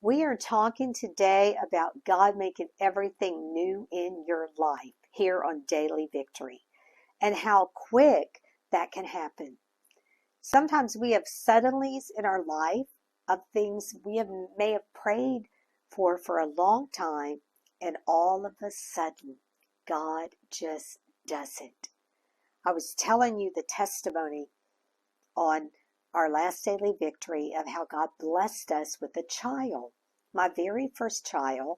We are talking today about God making everything new in your life here on Daily Victory and how quick that can happen. Sometimes we have suddenlies in our life of things may have prayed for a long time, and all of a sudden, God just does it. I was telling you the testimony on our last daily victory of how God blessed us with a child. My very first child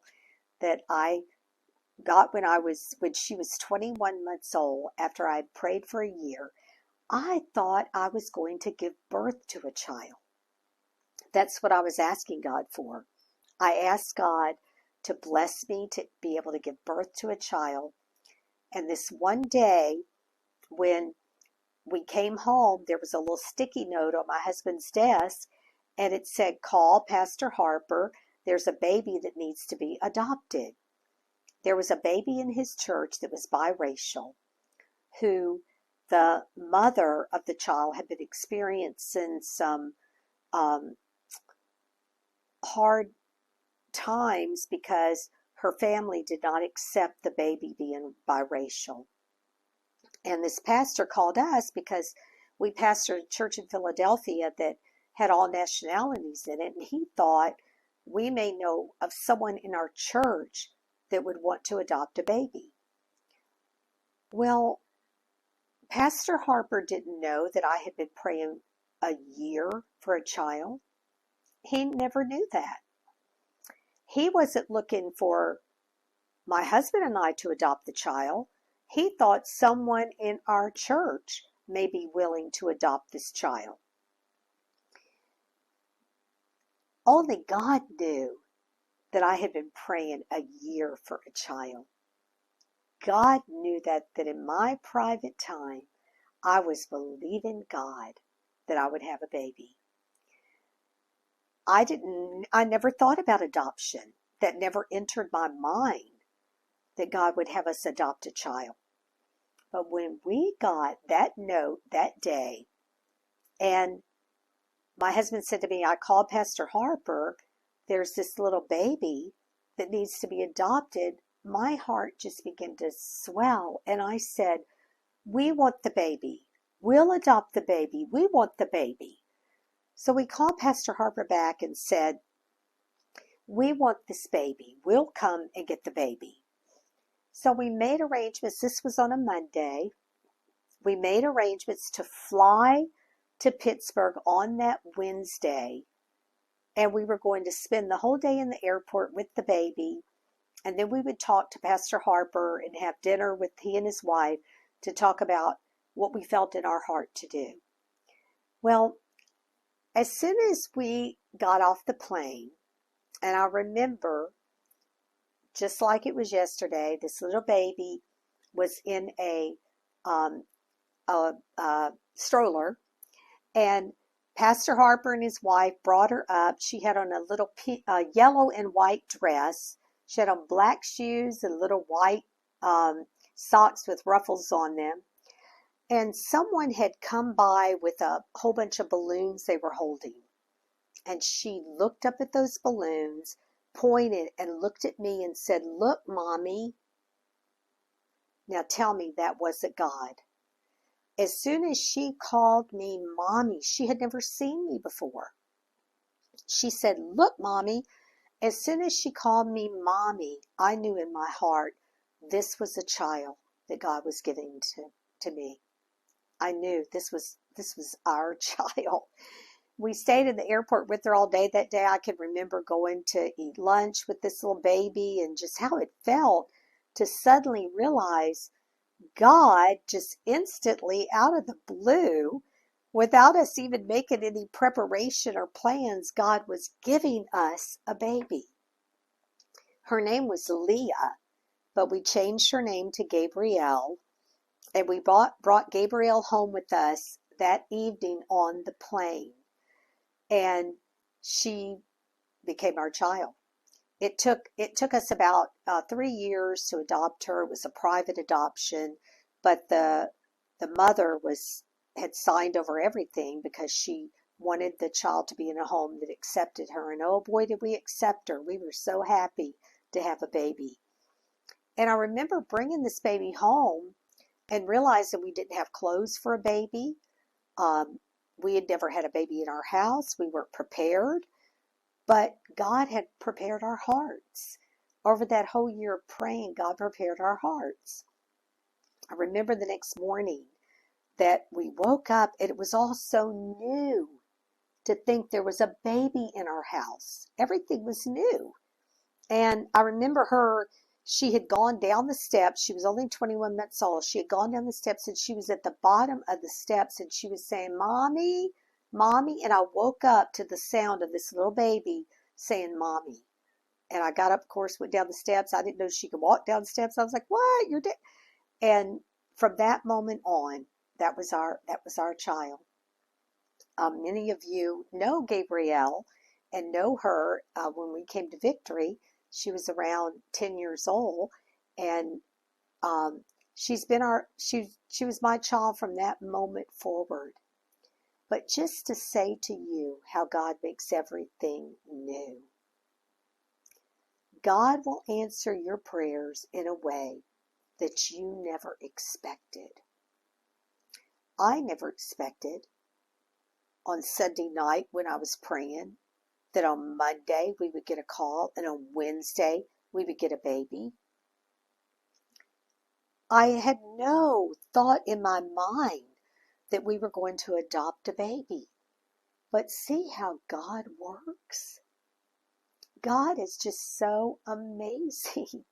that I got when she was 21 months old after I prayed for a year. I thought I was going to give birth to a child. That's what I was asking God for. I asked God to bless me to be able to give birth to a child. And this one day when we came home, there was a little sticky note on my husband's desk, and it said, "Call Pastor Harper. There's a baby that needs to be adopted." There was a baby in his church that was biracial, who the mother of the child had been experiencing some hard times because her family did not accept the baby being biracial. And this pastor called us because we pastored a church in Philadelphia that had all nationalities in it, and he thought we may know of someone in our church that would want to adopt a baby. Well, Pastor Harper didn't know that I had been praying a year for a child. He never knew that. He wasn't looking for my husband and I to adopt the child. He thought someone in our church may be willing to adopt this child. Only God knew that I had been praying a year for a child. God knew that in my private time, I was believing God that I would have a baby. I never thought about adoption. That never entered my mind that God would have us adopt a child. But when we got that note that day, and my husband said to me, "I called Pastor Harper, there's this little baby that needs to be adopted," my heart just began to swell. And I said, "We want the baby. We'll adopt the baby. We want the baby." So we called Pastor Harper back and said, "We want this baby. We'll come and get the baby." So we made arrangements. This was on a Monday. We made arrangements to fly to Pittsburgh on that Wednesday. And we were going to spend the whole day in the airport with the baby. And then we would talk to Pastor Harper and have dinner with he and his wife to talk about what we felt in our heart to do. Well, as soon as we got off the plane, and I remember, just like it was yesterday, this little baby was in a stroller, and Pastor Harper and his wife brought her up. She had on a little yellow and white dress. She had on black shoes and little white socks with ruffles on them. And someone had come by with a whole bunch of balloons they were holding. And she looked up at those balloons, pointed and looked at me and said, "Look, Mommy." Now tell me that wasn't God. As soon as she called me Mommy, she had never seen me before. She said, "Look, Mommy." As soon as she called me Mommy, I knew in my heart this was a child that God was giving to me. I knew this was our child. We stayed in the airport with her all day that day. I can remember going to eat lunch with this little baby and just how it felt to suddenly realize God just instantly out of the blue, without us even making any preparation or plans, God was giving us a baby. Her name was Leah, but we changed her name to Gabrielle, and we brought Gabrielle home with us that evening on the plane, and she became our child. It took us about 3 years to adopt her. It was a private adoption, but the mother had signed over everything because she wanted the child to be in a home that accepted her. And oh boy, did we accept her. We were so happy to have a baby. And I remember bringing this baby home and realizing we didn't have clothes for a baby. We had never had a baby in our house. We weren't prepared. But God had prepared our hearts. Over that whole year of praying, God prepared our hearts. I remember the next morning that we woke up and it was all so new to think there was a baby in our house. Everything was new. And I remember she had gone down the steps. She was only 21 months old. She had gone down the steps and she was at the bottom of the steps and she was saying, "Mommy, Mommy." And I woke up to the sound of this little baby saying, "Mommy." And I got up, of course, went down the steps. I didn't know she could walk down the steps. I was like, "What? You're dead." And from that moment on, that was our child. Many of you know Gabrielle and know her when we came to Victory. She was around 10 years old, and she was my child from that moment forward. But just to say to you how God makes everything new. God will answer your prayers in a way that you never expected. I never expected on Sunday night when I was praying that on Monday we would get a call and on Wednesday we would get a baby. I had no thought in my mind that we were going to adopt a baby. But see how God works? God is just so amazing.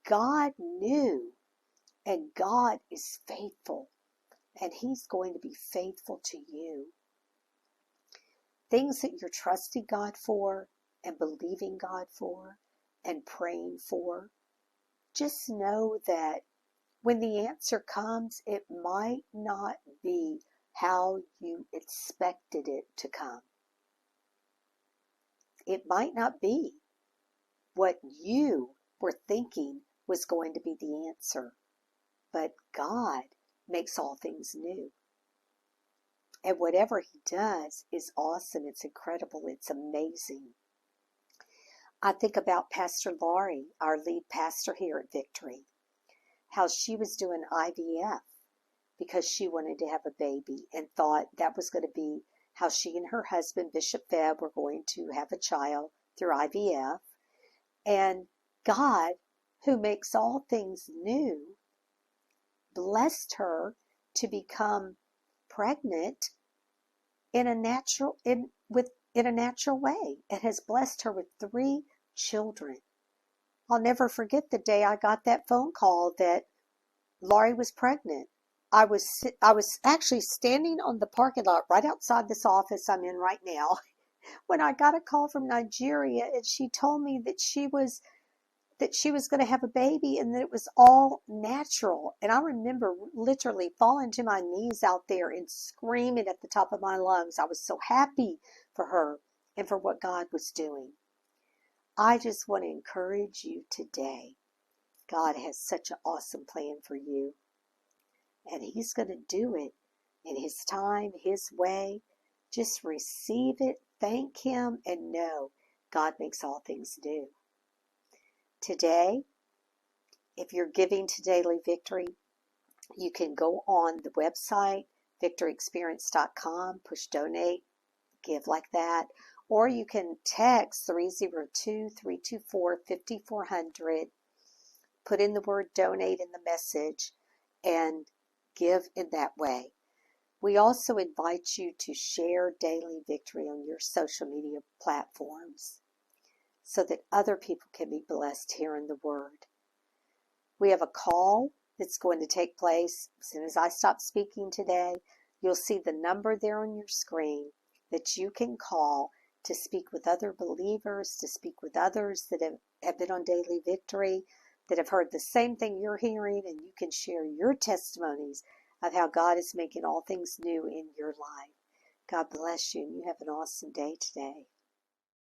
God knew, and God is faithful, and He's going to be faithful to you. Things that you're trusting God for and believing God for and praying for, just know that when the answer comes, it might not be how you expected it to come. It might not be what you were thinking was going to be the answer, but God makes all things new. And whatever He does is awesome. It's incredible. It's amazing. I think about Pastor Laurie, our lead pastor here at Victory, how she was doing IVF because she wanted to have a baby and thought that was going to be how she and her husband, Bishop Febb, were going to have a child through IVF. And God, who makes all things new, blessed her to become pregnant in a natural way, and has blessed her with 3 children. I'll never forget the day I got that phone call that Laurie was pregnant. I was actually standing on the parking lot right outside this office I'm in right now when I got a call from Nigeria, and she told me that she was going to have a baby and that it was all natural. And I remember literally falling to my knees out there and screaming at the top of my lungs. I was so happy for her and for what God was doing. I just want to encourage you today. God has such an awesome plan for you. And He's going to do it in His time, His way. Just receive it, thank Him, and know God makes all things new. Today, if you're giving to Daily Victory, you can go on the website, victoryexperience.com, push donate, give like that. Or you can text 302-324-5400, put in the word donate in the message, and give in that way. We also invite you to share Daily Victory on your social media platforms so that other people can be blessed hearing the word. We have a call that's going to take place as soon as I stop speaking today. You'll see the number there on your screen that you can call to speak with other believers, to speak with others that have been on Daily Victory, that have heard the same thing you're hearing, and you can share your testimonies of how God is making all things new in your life. God bless you, and you have an awesome day today.